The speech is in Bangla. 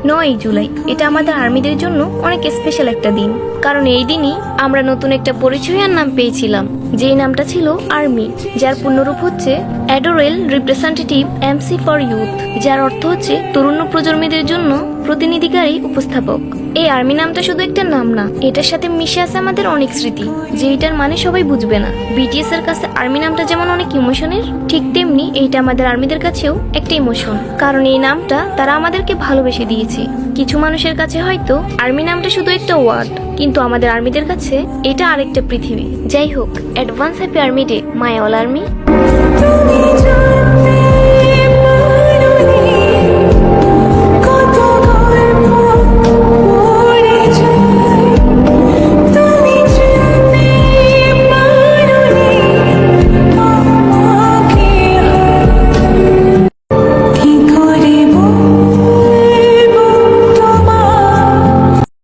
9ই জুলাই এটা আমাদের আর্মিদের জন্য অনেক স্পেশাল একটা দিন, কারণ এই দিনই আমরা নতুন একটা পরিচয় আর নাম পেয়েছিলাম, যেই নামটা ছিল আর্মি, যার পূর্ণরূপ হচ্ছে অ্যাডোরেল রিপ্রেজেন্টেটিভ এমসি ফর ইউথ, যার অর্থ হচ্ছে তরুণ প্রজন্মদের জন্য প্রতিনিধিকারী উপস্থাপক। এই আর্মি নামটা শুধু একটা নাম না, এটার সাথে মিশে আছে আমাদের অনেক স্মৃতি, যেটার মানে সবাই বুঝবে না। বিটিএস এর কাছে আর্মি নামটা যেমন অনেক ইমোশনের, ঠিক তেমনি এইটা আমাদের আর্মিদের কাছেও একটা ইমোশন, কারণ এই নামটা তারা আমাদেরকে ভালোবেসে দিয়েছে। কিছু মানুষের কাছে হয়তো আর্মি নামটা শুধু একটা ওয়ার্ড, কিন্তু আমাদের আর্মিদের কাছে এটা আরেকটা পৃথিবী। যাই হোক, advance happy army day my all army.